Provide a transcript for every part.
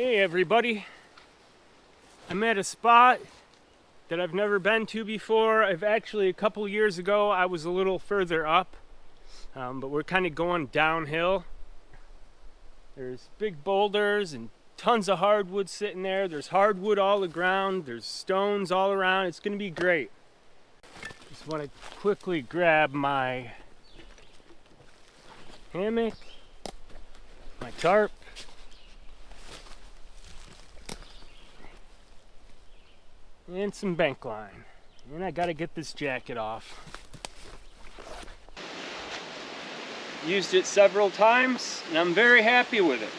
Hey everybody, I'm at a spot that I've never been to before. I've actually, a couple years ago, I was a little further up, but we're kind of going downhill. There's big boulders and tons of hardwood sitting there. There's hardwood all around, there's stones all around. It's gonna be great. Just want to quickly grab my hammock, my tarp, and some bank line. And I gotta get this jacket off. Used it several times and I'm very happy with it.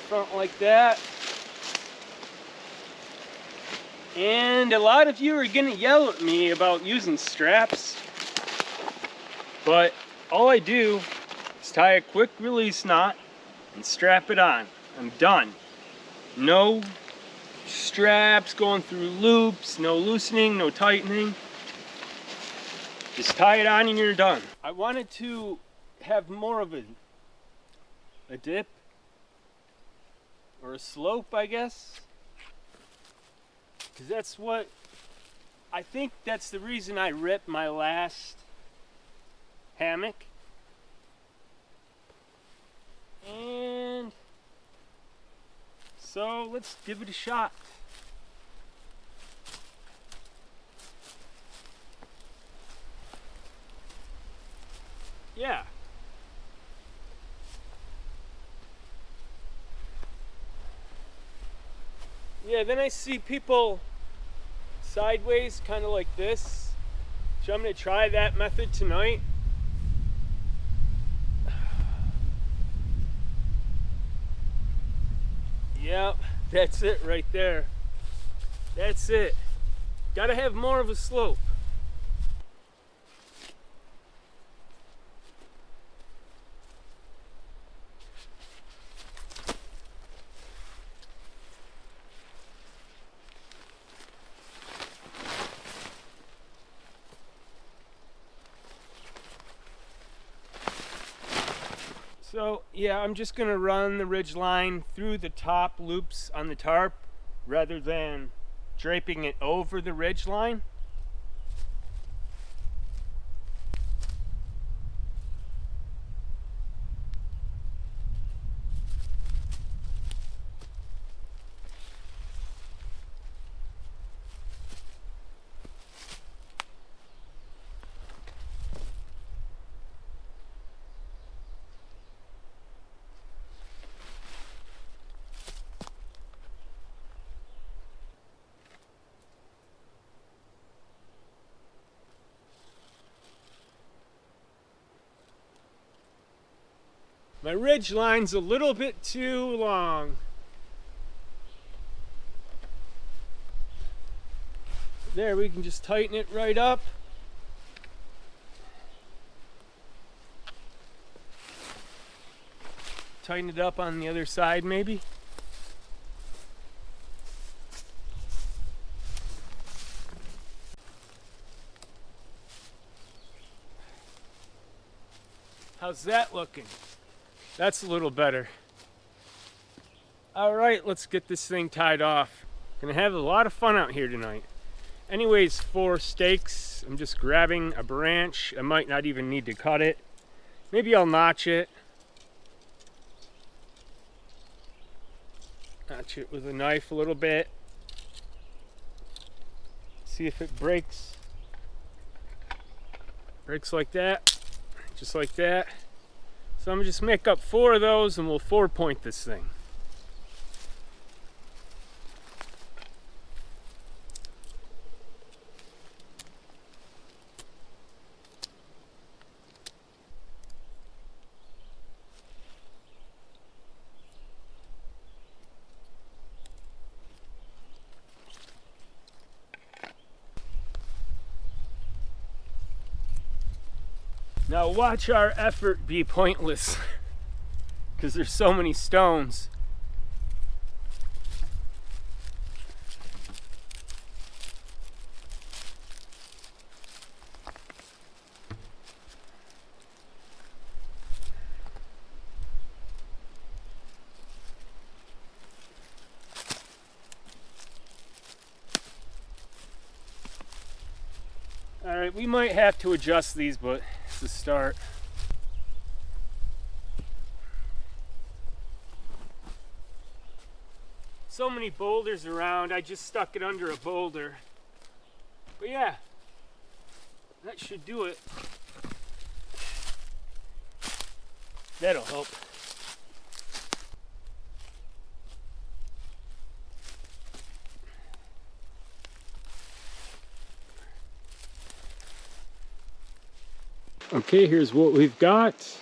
Front like that. And a lot of you are gonna yell at me about using straps, but all I do is tie a quick release knot and strap it on. I'm done. No straps going through loops, no loosening, no tightening. Just tie it on and you're done. I wanted to have more of a dip or a slope, I guess, because that's what I think. That's the reason I ripped my last hammock. And so let's give it a shot. Yeah. Yeah, then I see people sideways, kind of like this. So I'm going to try that method tonight. Yep, that's it right there. That's it. Gotta have more of a slope. So yeah, I'm just gonna run the ridge line through the top loops on the tarp rather than draping it over the ridge line. My ridge line's a little bit too long. There, we can just tighten it right up. Tighten it up on the other side maybe. How's that looking? That's a little better. All right, let's get this thing tied off. Gonna have a lot of fun out here tonight. Anyways, for stakes, I'm just grabbing a branch. I might not even need to cut it. Maybe I'll notch it. Notch it with a knife a little bit. See if it breaks. Breaks like that, just like that. So I'm gonna just make up 4 of those and we'll 4-point this thing. Now watch our effort be pointless because there's so many stones. we might have to adjust these, but it's a start. So many boulders around, I just stuck it under a boulder. But yeah, that should do it. That'll help. Okay, here's what we've got.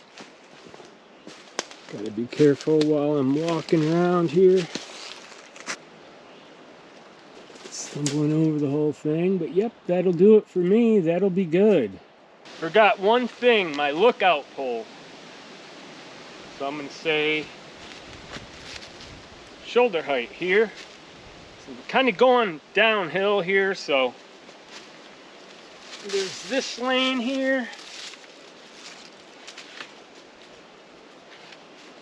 Gotta be careful while I'm walking around here. Stumbling over the whole thing, but yep, that'll do it for me. That'll be good. Forgot one thing, my lookout pole. So I'm gonna say shoulder height here. So we're kind of going downhill here, so there's this lane here,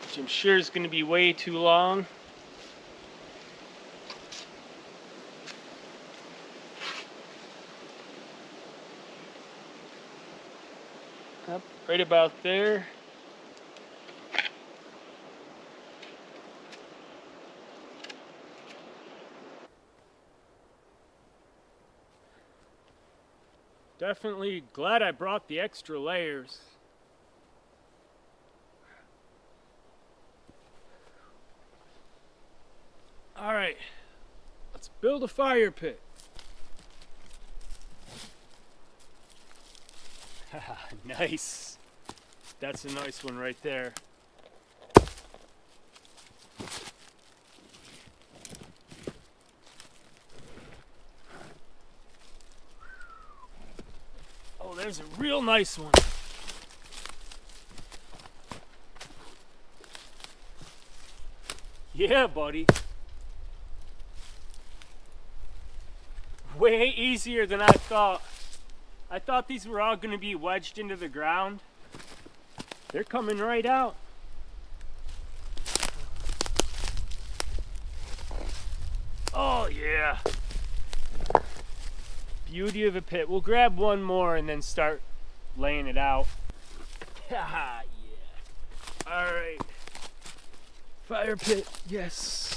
which I'm sure is going to be way too long. Up right about there. Definitely glad I brought the extra layers. All right, let's build a fire pit. Nice. That's a nice one right there. Oh, there's a real nice one. Yeah, buddy. Way easier than I thought. I thought these were all going to be wedged into the ground. They're coming right out. Oh yeah. Beauty of a pit. We'll grab one more and then start laying it out. Yeah. All right. Fire pit. Yes.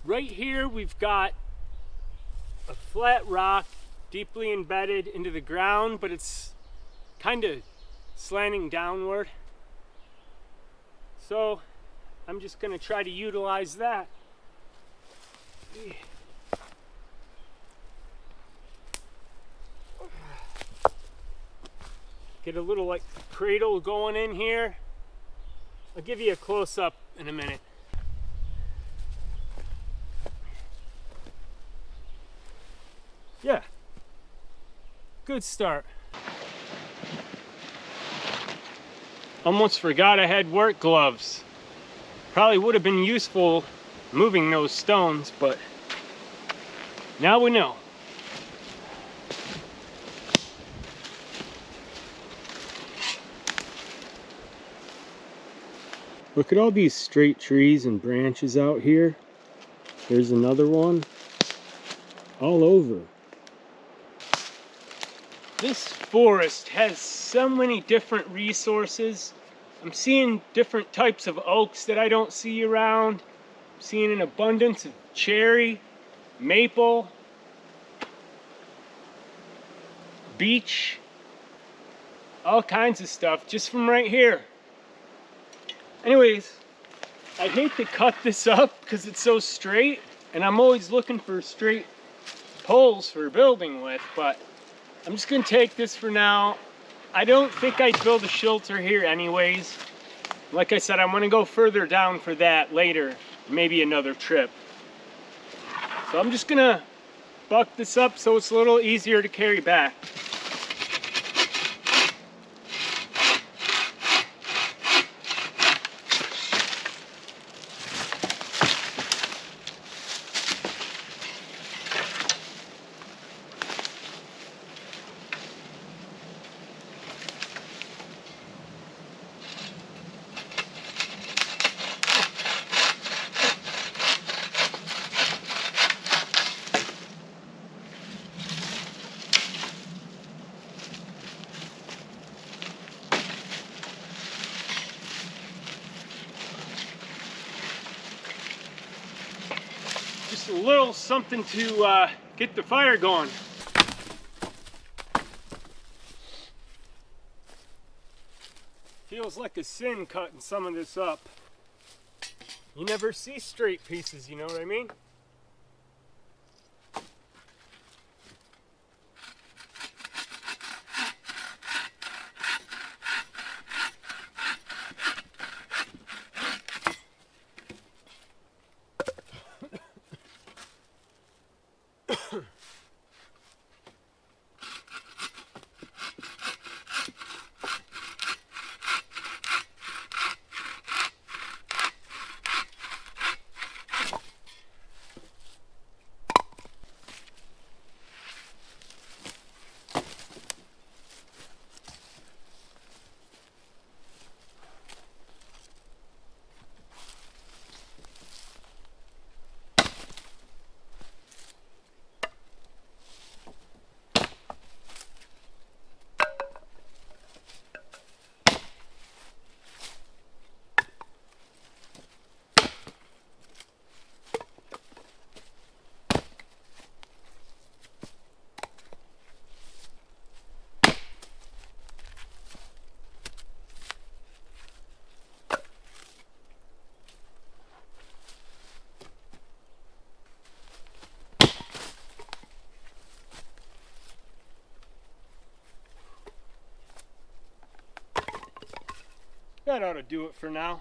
Right here we've got a flat rock deeply embedded into the ground, but it's kind of slanting downward. So I'm just going to try to utilize that. Get a little like cradle going in here. I'll give you a close-up in a minute. Yeah, good start. Almost forgot I had work gloves. Probably would have been useful moving those stones, but now we know. Look at all these straight trees and branches out here. There's another one all over. This forest has so many different resources. I'm seeing different types of oaks that I don't see around. I'm seeing an abundance of cherry, maple, beech, all kinds of stuff just from right here. Anyways, I hate to cut this up because it's so straight, and I'm always looking for straight poles for building with, but I'm just gonna take this for now. I don't think I'd build a shelter here anyways. Like I said, I want to go further down for that later, maybe another trip. So I'm just gonna buck this up so it's a little easier to carry back. Just a little something to get the fire going. Feels like a sin cutting some of this up. You never see straight pieces, you know what I mean? That ought to do it for now.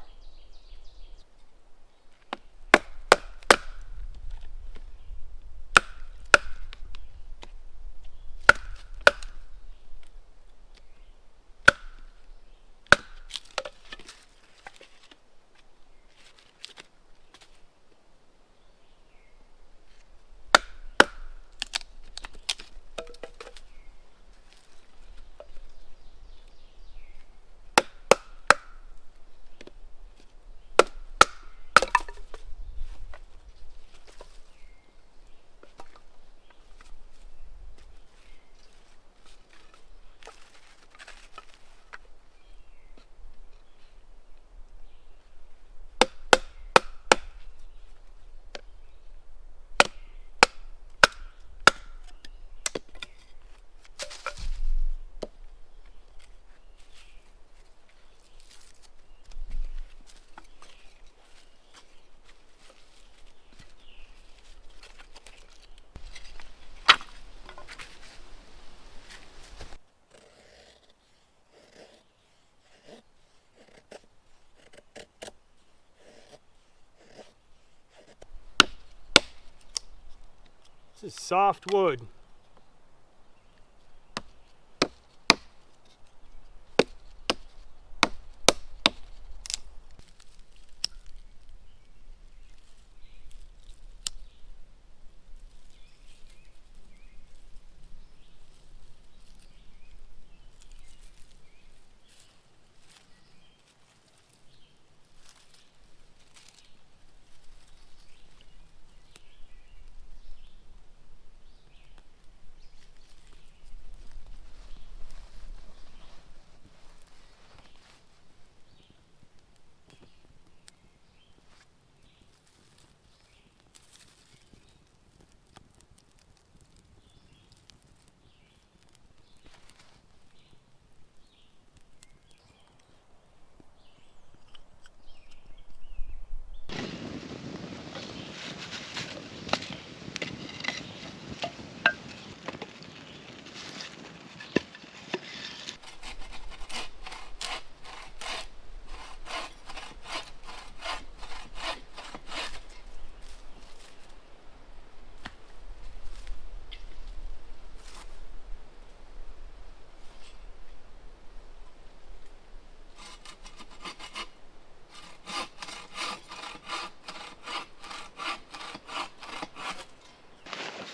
This is soft wood.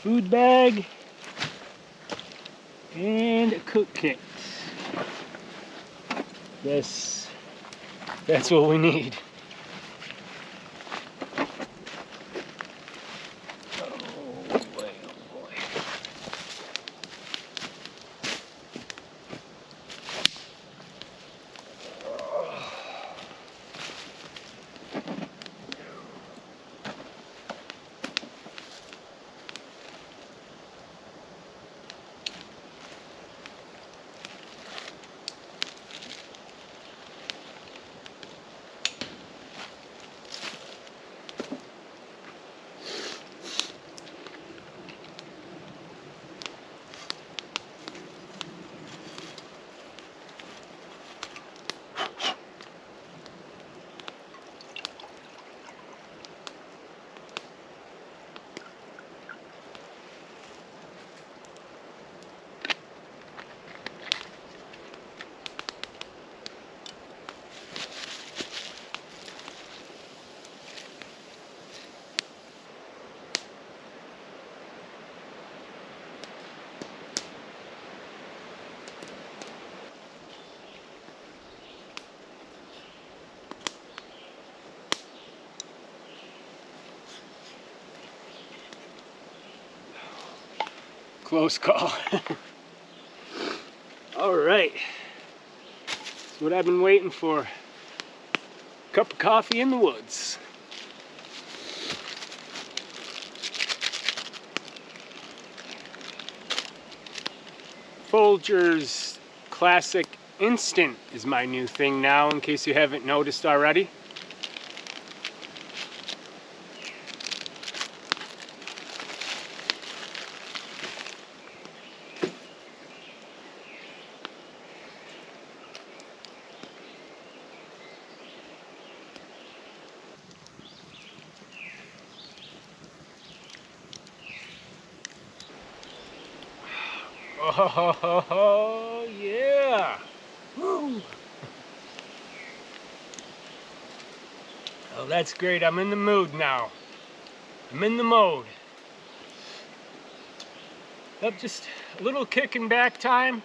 food bag, and a cook kit. That's what we need. Oh boy, oh boy. Close call. All right, that's what I've been waiting for. Cup of coffee in the woods. Folgers Classic Instant is my new thing now, in case you haven't noticed already. Oh, yeah. Woo. Oh, that's great. I'm in the mood now. I'm in the mode. Up, just a little kicking back time,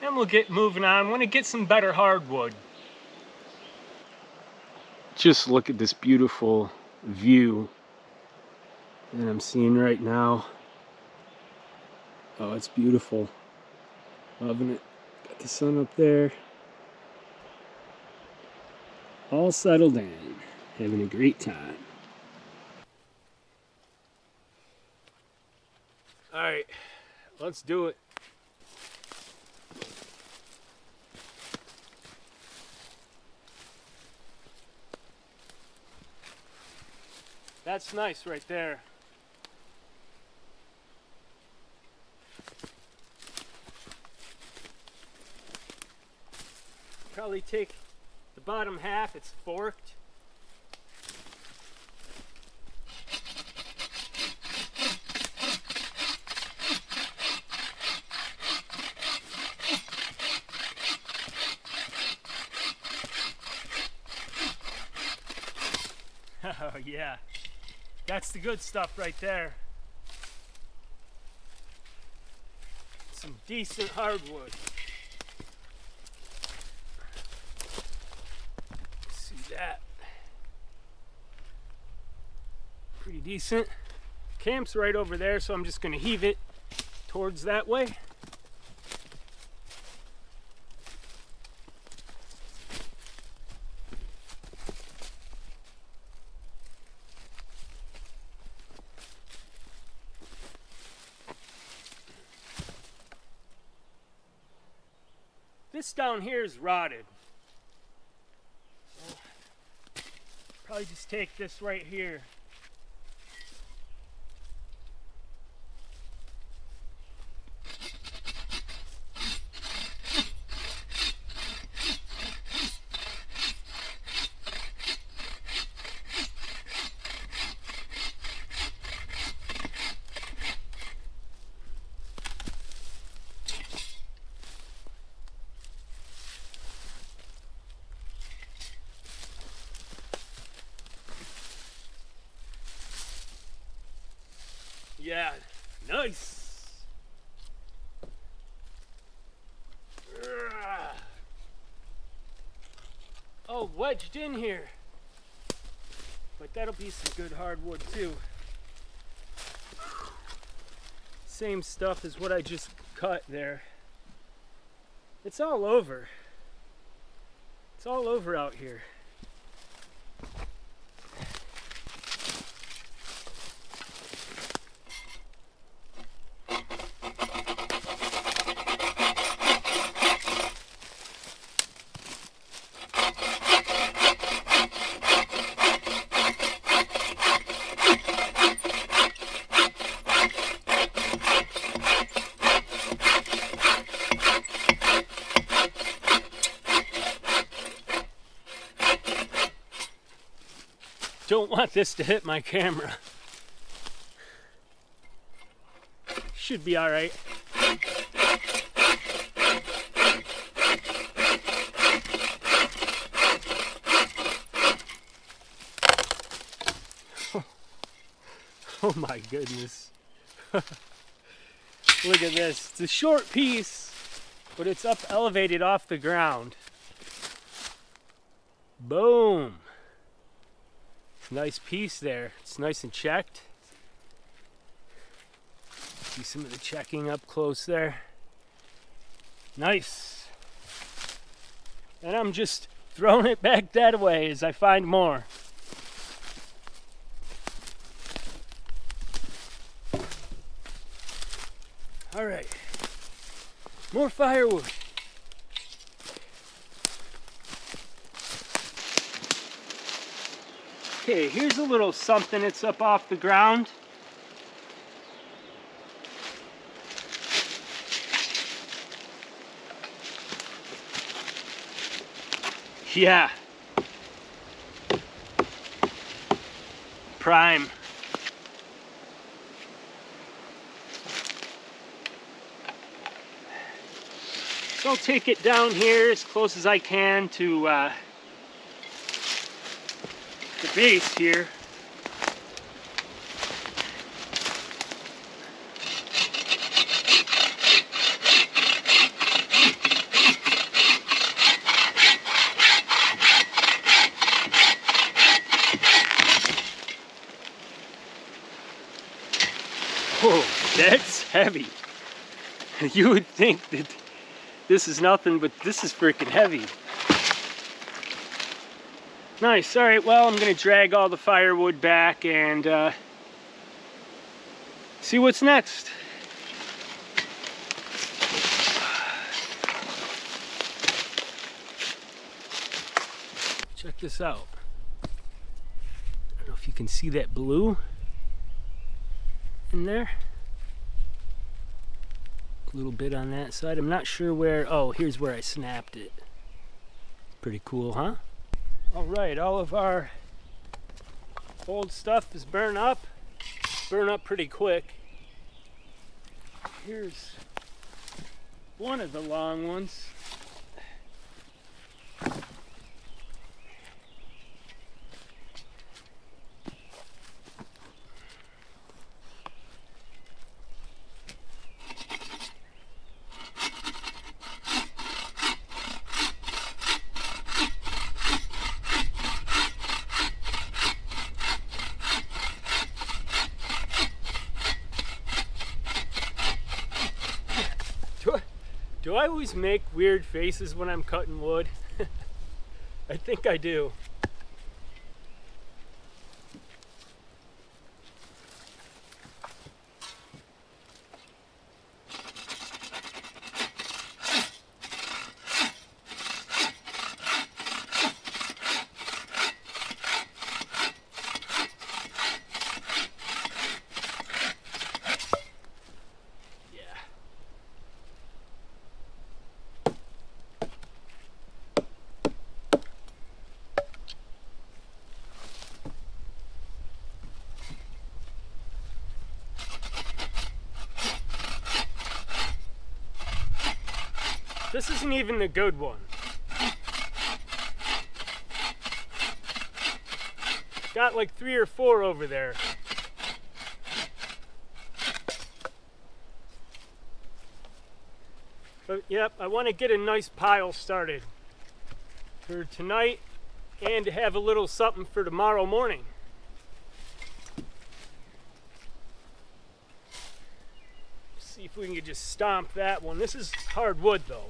and we'll get moving on. I want to get some better hardwood. Just look at this beautiful view that I'm seeing right now. Oh, it's beautiful. Loving it. Got the sun up there. All settled in. Having a great time. Alright, let's do it. That's nice right there. Probably take the bottom half, it's forked. Oh yeah, that's the good stuff right there. Some decent hardwood. See that? Pretty decent. Camp's right over there, so I'm just gonna heave it towards that way. This down here is rotted. So probably just take this right here. Yeah, nice. Oh, wedged in here. But that'll be some good hardwood too. Same stuff as what I just cut there. It's all over. It's all over out here. Don't want this to hit my camera. Should be all right. Oh my goodness. Look at this. It's a short piece, but it's up elevated off the ground. Boom. Nice piece there. It's nice and checked. See some of the checking up close there. Nice. And I'm just throwing it back that way as I find more. All right. More firewood. Okay, here's a little something that's up off the ground. Yeah. Prime. So I'll take it down here as close as I can to the base here. Whoa, that's heavy. You would think that this is nothing, but this is freaking heavy. Nice. All right, well, I'm going to drag all the firewood back and see what's next. Check this out. I don't know if you can see that blue in there. A little bit on that side. I'm not sure where. Oh, here's where I snapped it. Pretty cool, huh? All right, all of our old stuff is burned up pretty quick. Here's one of the long ones. Do I always make weird faces when I'm cutting wood? I think I do. This isn't even a good one. Got like 3 or 4 over there. But yep, I want to get a nice pile started for tonight and to have a little something for tomorrow morning. See if we can just stomp that one. This is hard wood though.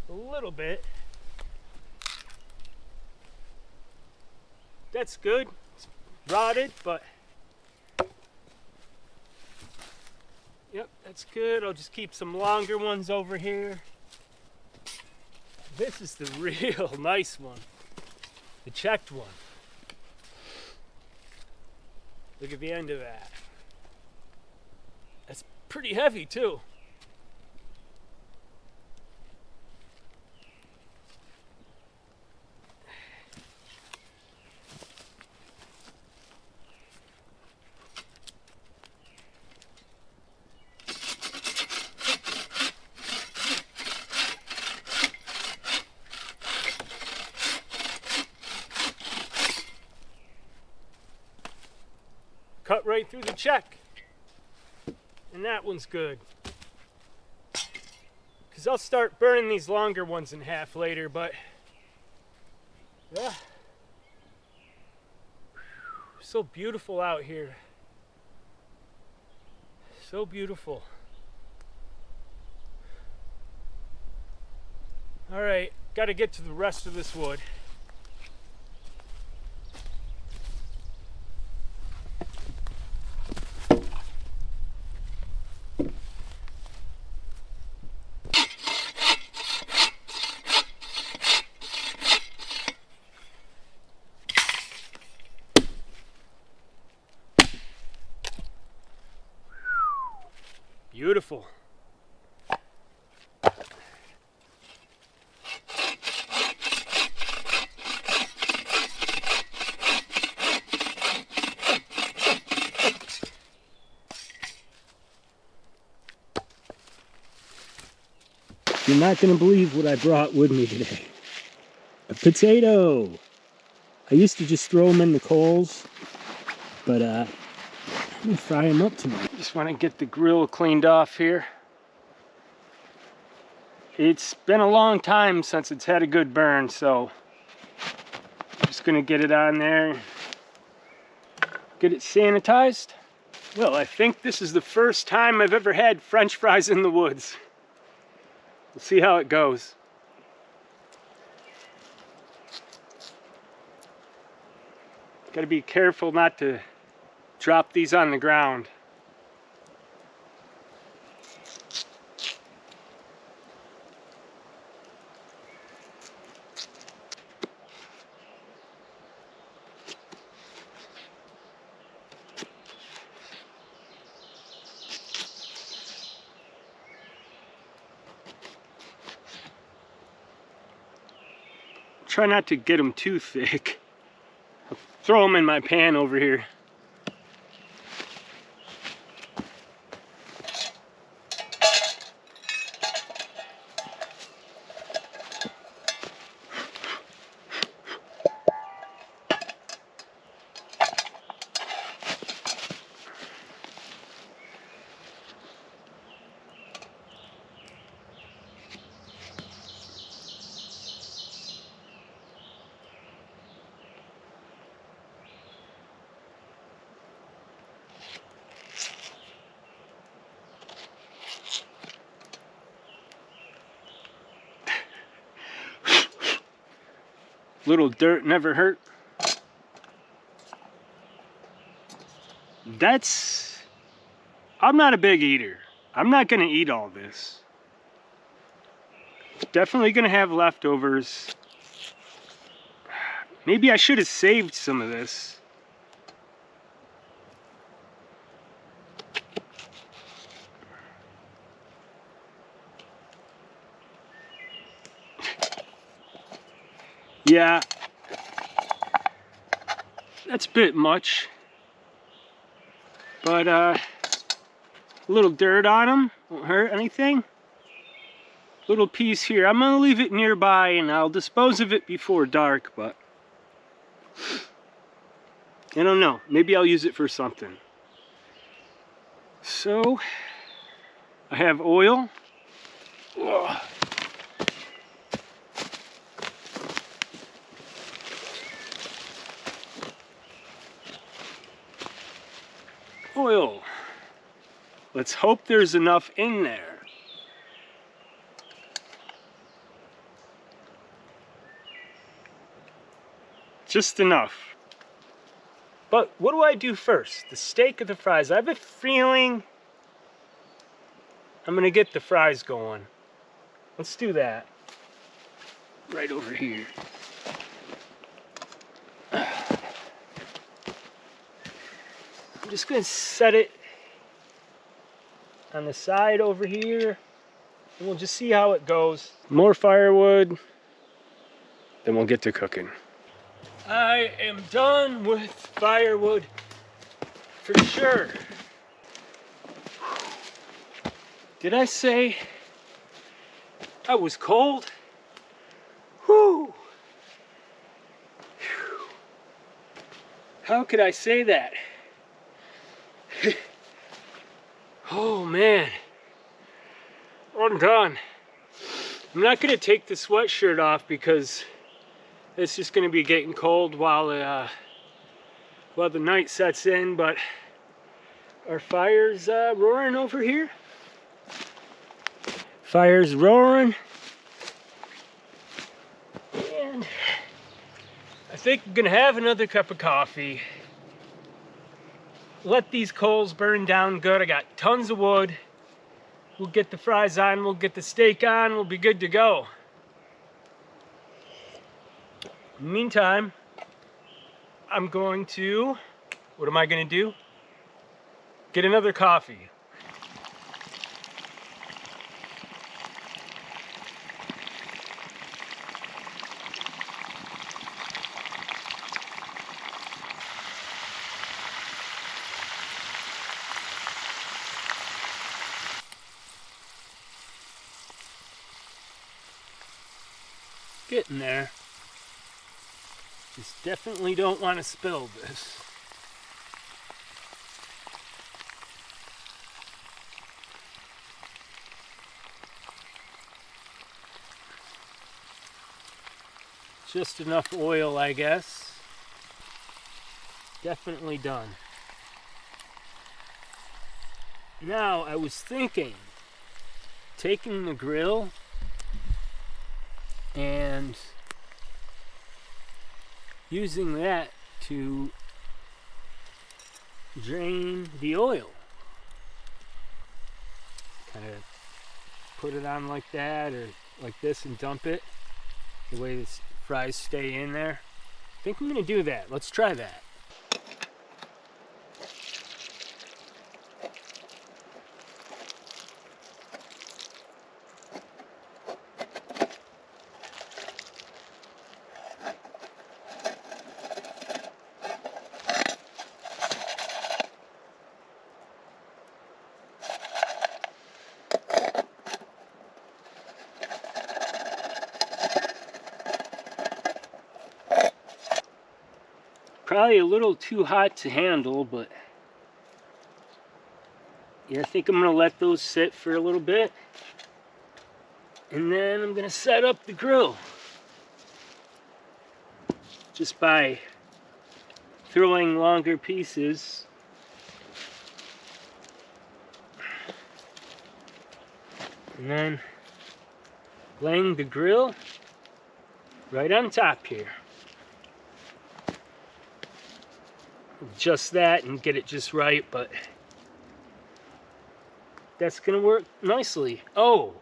A little bit. That's good. It's rotted, but yep, that's good. I'll just keep some longer ones over here. This is the real nice one, the checked one. Look at the end of that. That's pretty heavy too. Cut right through the check. And that one's good. Because I'll start burning these longer ones in half later, but yeah. So beautiful out here. So beautiful. All right, got to get to the rest of this wood. Beautiful. You're not going to believe what I brought with me today. A potato. I used to just throw them in the coals, but I'm going to fry them up tonight. Just want to get the grill cleaned off here. It's been a long time since it's had a good burn, so I'm just going to get it on there, get it sanitized. Well, I think this is the first time I've ever had French fries in the woods. We'll see how it goes. Got to be careful not to drop these on the ground. Try not to get them too thick. I'll throw them in my pan over here. Little dirt never hurt. I'm not a big eater. I'm not gonna eat all this. Definitely gonna have leftovers. Maybe I should have saved some of this. Yeah, that's a bit much, but a little dirt on them won't hurt anything. little piece here. I'm gonna leave it nearby and I'll dispose of it before dark, but I don't know. Maybe I'll use it for something. So I have oil. Ugh. Oil. Let's hope there's enough in there. Just enough. But what do I do first? The steak or the fries? I have a feeling I'm gonna get the fries going. Let's do that. Right over here. I'm just gonna set it on the side over here and we'll just see how it goes. More firewood, then we'll get to cooking. I am done with firewood for sure. Did I say I was cold? Whew. How could I say that? Oh man, I'm done. I'm not gonna take the sweatshirt off because it's just gonna be getting cold while the night sets in, but our fire's roaring over here. Fire's roaring. And I think I'm gonna have another cup of coffee. Let these coals burn down good. I got tons of wood. We'll get the fries on, we'll get the steak on, we'll be good to go. In the meantime, I'm going to, what am I gonna do? Get another coffee. Getting there. Just definitely don't want to spill this. Just enough oil, I guess. Definitely done. Now, I was thinking, taking the grill and using that to drain the oil. Kind of put it on like that or like this and dump it the way the fries stay in there. I think I'm gonna do that. Let's try that. Probably a little too hot to handle, but yeah, I think I'm gonna let those sit for a little bit. And then I'm gonna set up the grill. Just by throwing longer pieces. And then laying the grill right on top here. Just that and get it just right, but that's gonna work nicely. Oh,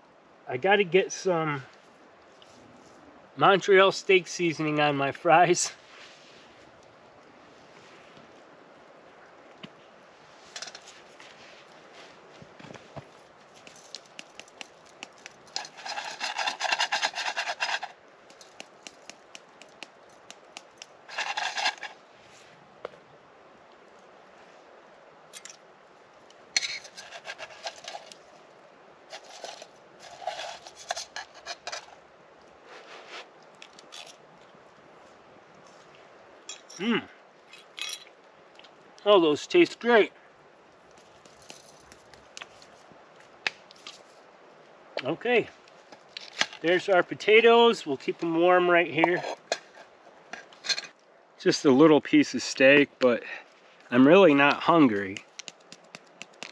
I gotta get some Montreal steak seasoning on my fries. Mmm. Oh, those taste great. Okay. There's our potatoes. We'll keep them warm right here. Just a little piece of steak, but I'm really not hungry.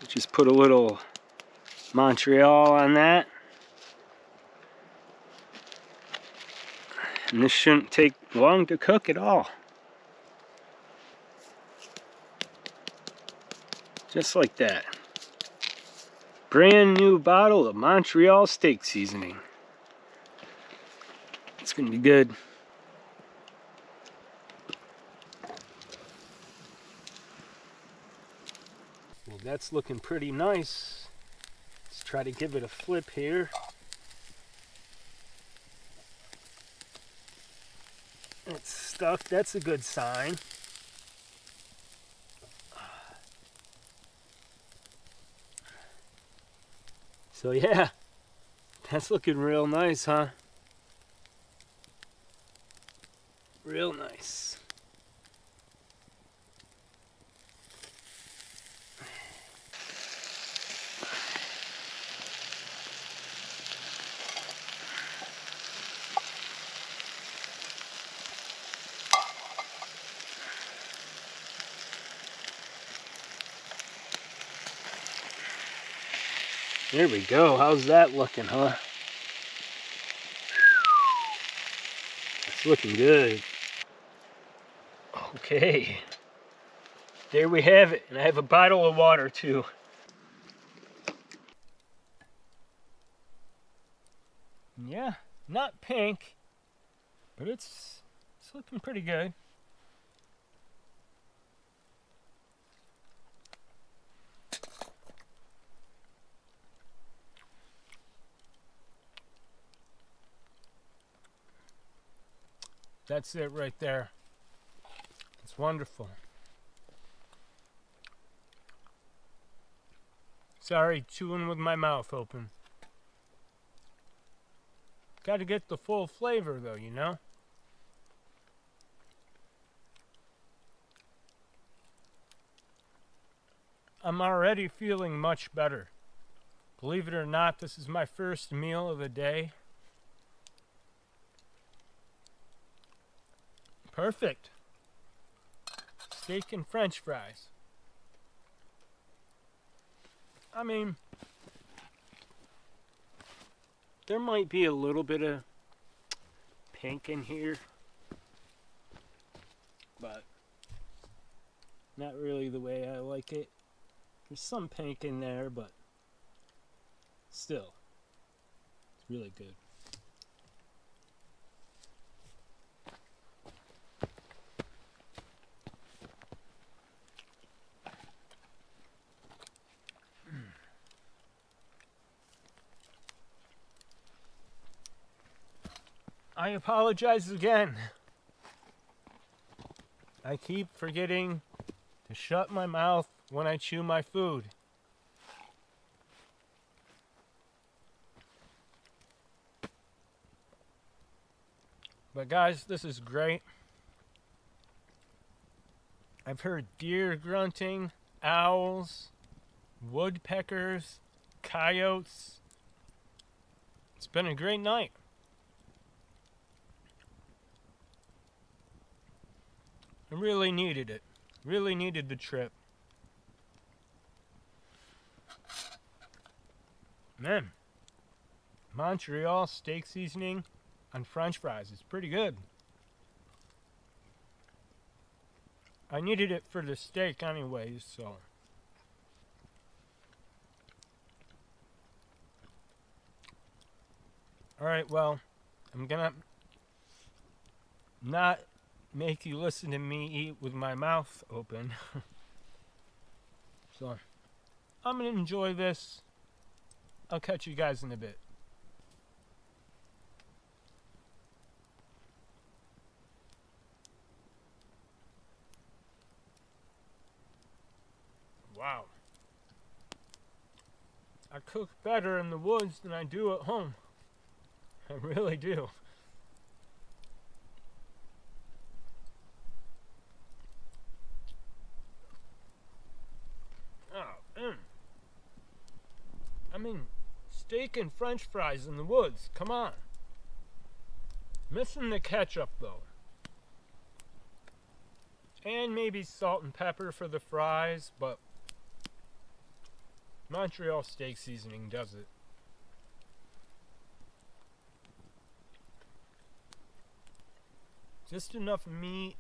Just put a little Montreal on that. And this shouldn't take long to cook at all. Just like that. Brand new bottle of Montreal steak seasoning. It's gonna be good. Well, that's looking pretty nice. Let's try to give it a flip here. It's stuffed, that's a good sign. So yeah, that's looking real nice, huh? Real nice. There we go. How's that looking, huh? It's looking good. Okay. There we have it. And I have a bottle of water too. Yeah, not pink, but it's looking pretty good. That's it right there. It's wonderful. Sorry, chewing with my mouth open. Got to get the full flavor though, you know? I'm already feeling much better. Believe it or not, this is my first meal of the day. Perfect. Steak and French fries. I mean, there might be a little bit of pink in here, but not really the way I like it. There's some pink in there, but still, it's really good. I apologize again. I keep forgetting to shut my mouth when I chew my food. But guys, this is great. I've heard deer grunting, owls, woodpeckers, coyotes. It's been a great night. I really needed it. Really needed the trip. Man, Montreal steak seasoning on French fries is pretty good. I needed it for the steak anyways, so. Alright, well, I'm gonna not make you listen to me eat with my mouth open. So, I'm gonna enjoy this. I'll catch you guys in a bit. Wow. I cook better in the woods than I do at home. I really do. Steak and French fries in the woods. Come on. Missing the ketchup though. And maybe salt and pepper for the fries, but Montreal steak seasoning does it. Just enough meat,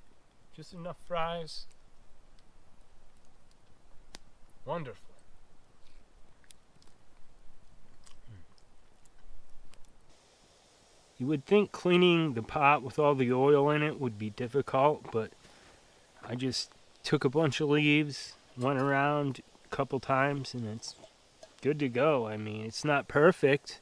just enough fries. Wonderful. You would think cleaning the pot with all the oil in it would be difficult, but I just took a bunch of leaves, went around a couple times, and it's good to go. I mean, it's not perfect.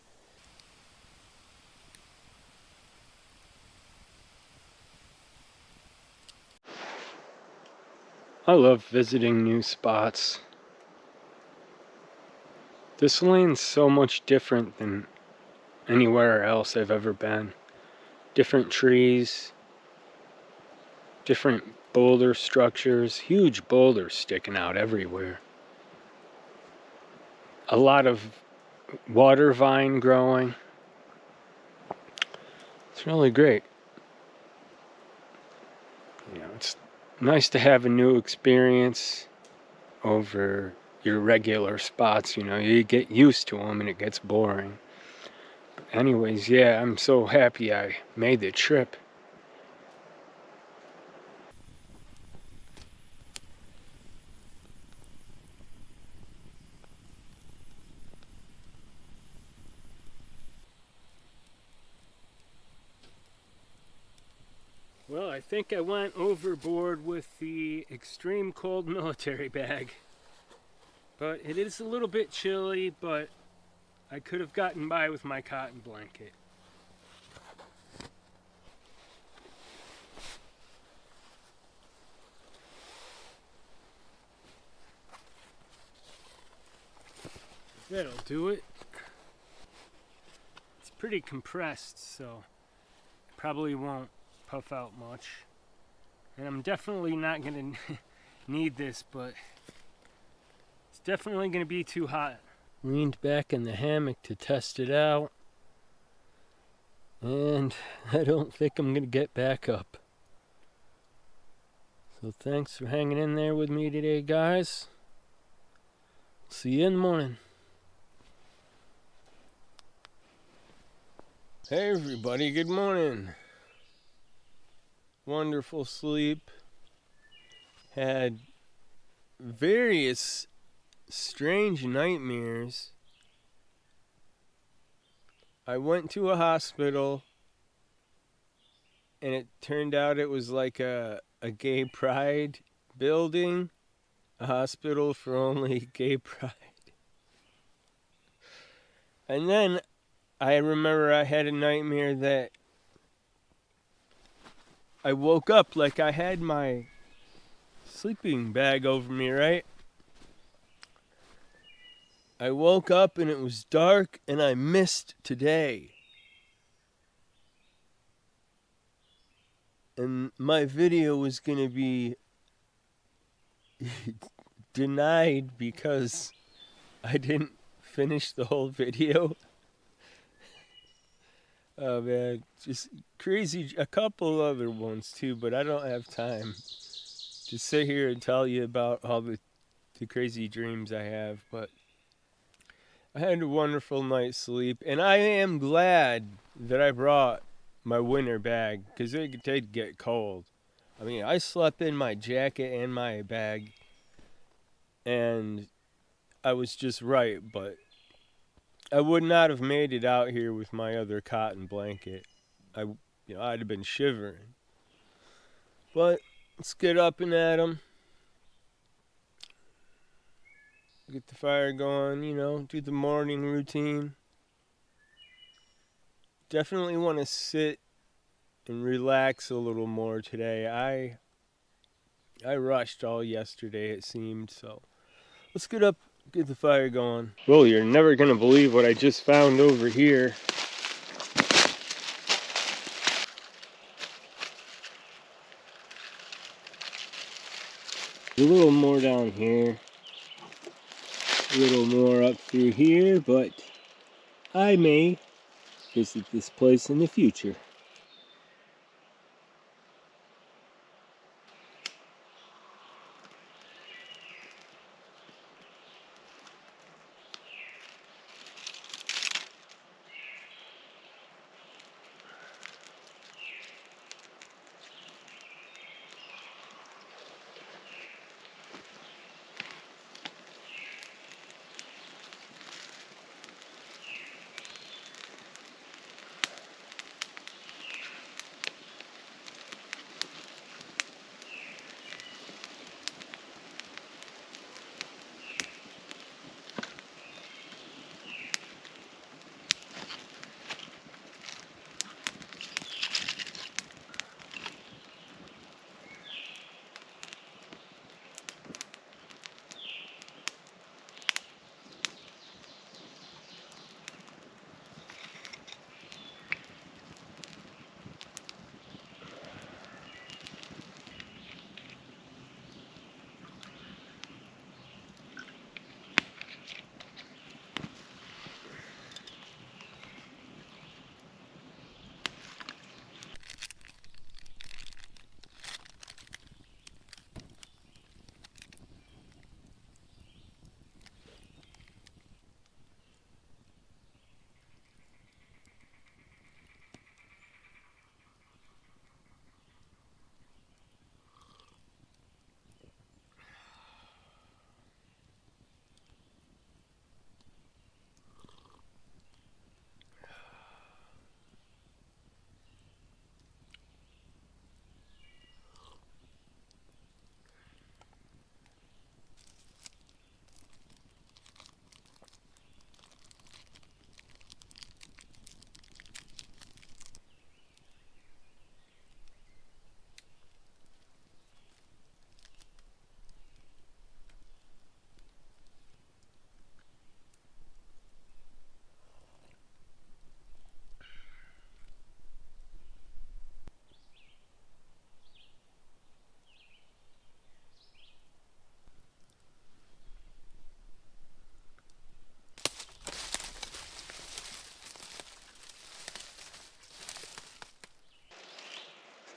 I love visiting new spots. This lane's so much different than anywhere else I've ever been. Different trees, different boulder structures, huge boulders sticking out everywhere. A lot of water vine growing. It's really great. You know, it's nice to have a new experience over your regular spots. You know, you get used to them and it gets boring. But anyways, yeah, I'm so happy I made the trip. Well, I think I went overboard with the extreme cold military bag. But it is a little bit chilly, but I could have gotten by with my cotton blanket. That'll do it. It's pretty compressed, so probably won't puff out much. And I'm definitely not going to need this, but it's definitely going to be too hot. Leaned back in the hammock to test it out, and I don't think I'm going to get back up. So thanks for hanging in there with me today, guys. See you in the morning. Hey everybody, good morning. Wonderful sleep. Had various strange nightmares. I went to a hospital and it turned out it was like a gay pride building, a hospital for only gay pride. And then I remember I had a nightmare that I woke up like I had my sleeping bag over me, right? I woke up and it was dark and I missed today. And my video was gonna be denied because I didn't finish the whole video. Oh man, just crazy. A couple other ones too, but I don't have time to sit here and tell you about all the crazy dreams I have. But I had a wonderful night's sleep, and I am glad that I brought my winter bag because it did get cold. I mean, I slept in my jacket and my bag, and I was just right, but I would not have made it out here with my other cotton blanket. I'd have been shivering. But let's get up and at 'em. Get the fire going, do the morning routine. Definitely want to sit and relax a little more today. I rushed all yesterday, it seemed, so let's get up, get the fire going. Well, you're never going to believe what I just found over here. A little more down here. A little more up through here, but I may visit this place in the future.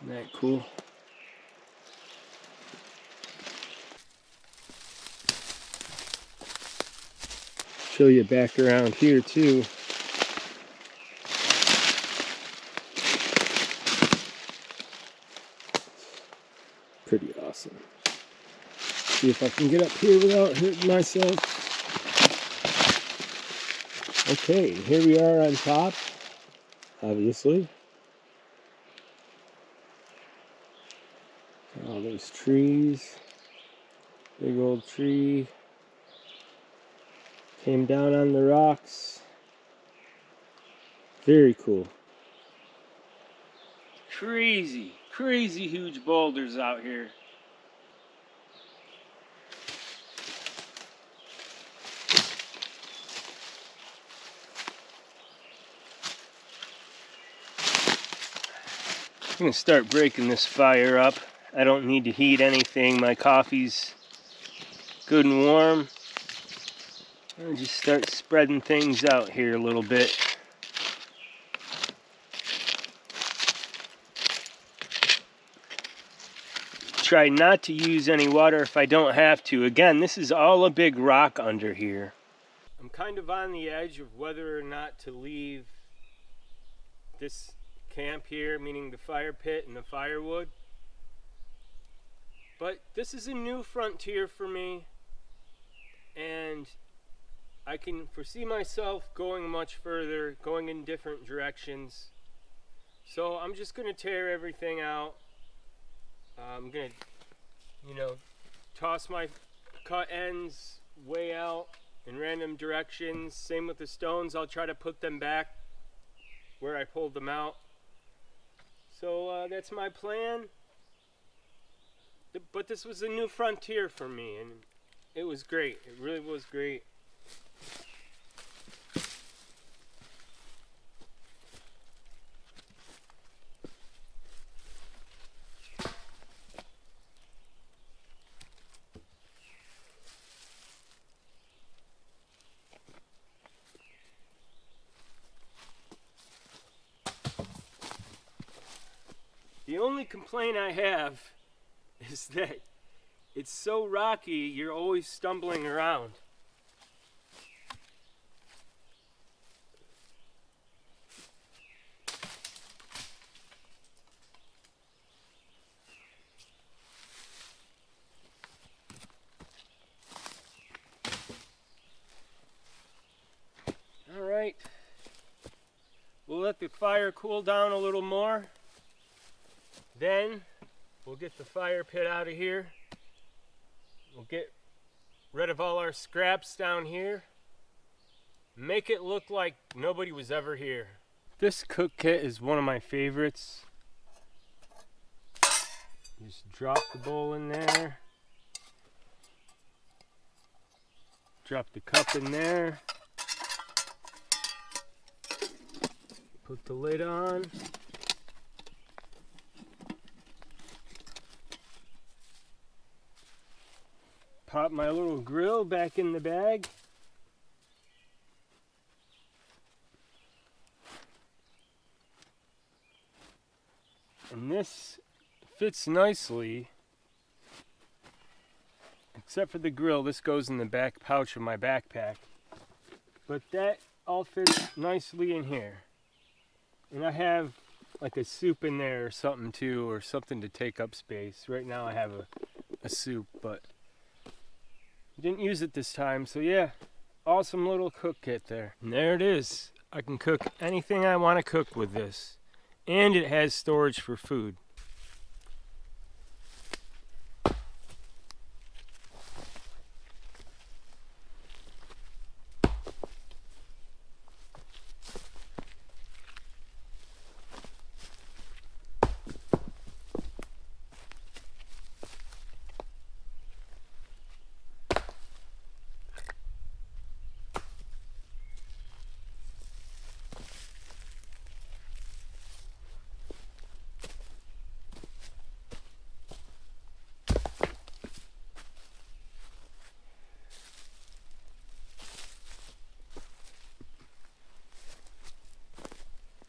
Isn't that cool? Show you back around here too. Pretty awesome. See if I can get up here without hurting myself. Okay, here we are on top, obviously. All those trees. Big old tree. Came down on the rocks. Very cool. Crazy huge boulders out here. I'm gonna start breaking this fire up. I don't need to heat anything. My coffee's good and warm. I'll just start spreading things out here a little bit. Try not to use any water if I don't have to. Again, this is all a big rock under here. I'm kind of on the edge of whether or not to leave this camp here, meaning the fire pit and the firewood. But this is a new frontier for me, and I can foresee myself going much further, going in different directions. So I'm just going to tear everything out. I'm going to, toss my cut ends way out in random directions. Same with the stones. I'll try to put them back where I pulled them out. So that's my plan. But this was a new frontier for me, and it was great. It really was great. only complaint I have is that it's so rocky, you're always stumbling around. All right, we'll let the fire cool down a little more. Then we'll get the fire pit out of here. We'll get rid of all our scraps down here. Make it look like nobody was ever here. This cook kit is one of my favorites. Just drop the bowl in there. Drop the cup in there. Put the lid on. Pop my little grill back in the bag. And this fits nicely, except for the grill. This goes in the back pouch of my backpack. But that all fits nicely in here. And I have like a soup in there or something too, or something to take up space. Right now I have a soup, but didn't use it this time, so yeah, awesome little cook kit there. And there it is. I can cook anything I want to cook with this. And it has storage for food.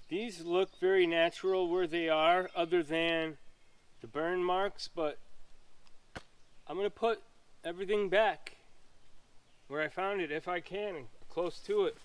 These look very natural where they are, other than the burn marks, but I'm going to put everything back where I found it if I can, close to it.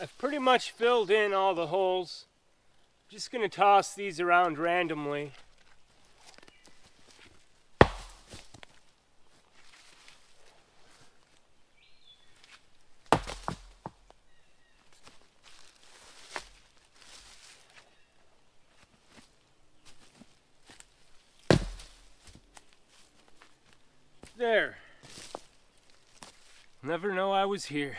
I've pretty much filled in all the holes. I'm just going to toss these around randomly. There. Never know I was here.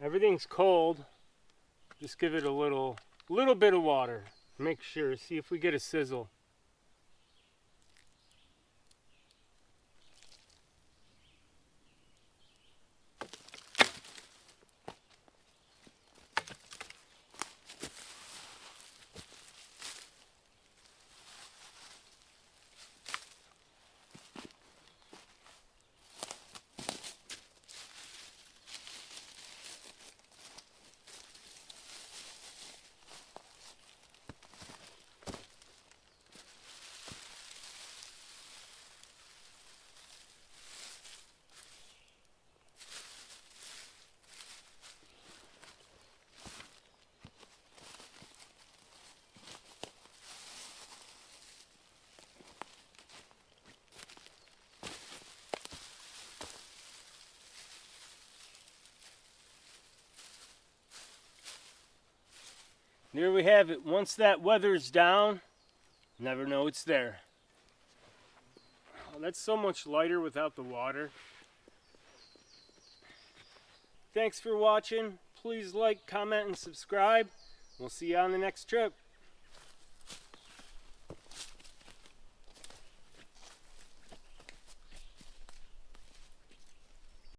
Everything's cold. Just give it a little bit of water. Make sure, see if we get a sizzle. There we have it. Once that weather's down, never know it's there. Oh, that's so much lighter without the water. Thanks for watching. Please like, comment, and subscribe. We'll see you on the next trip.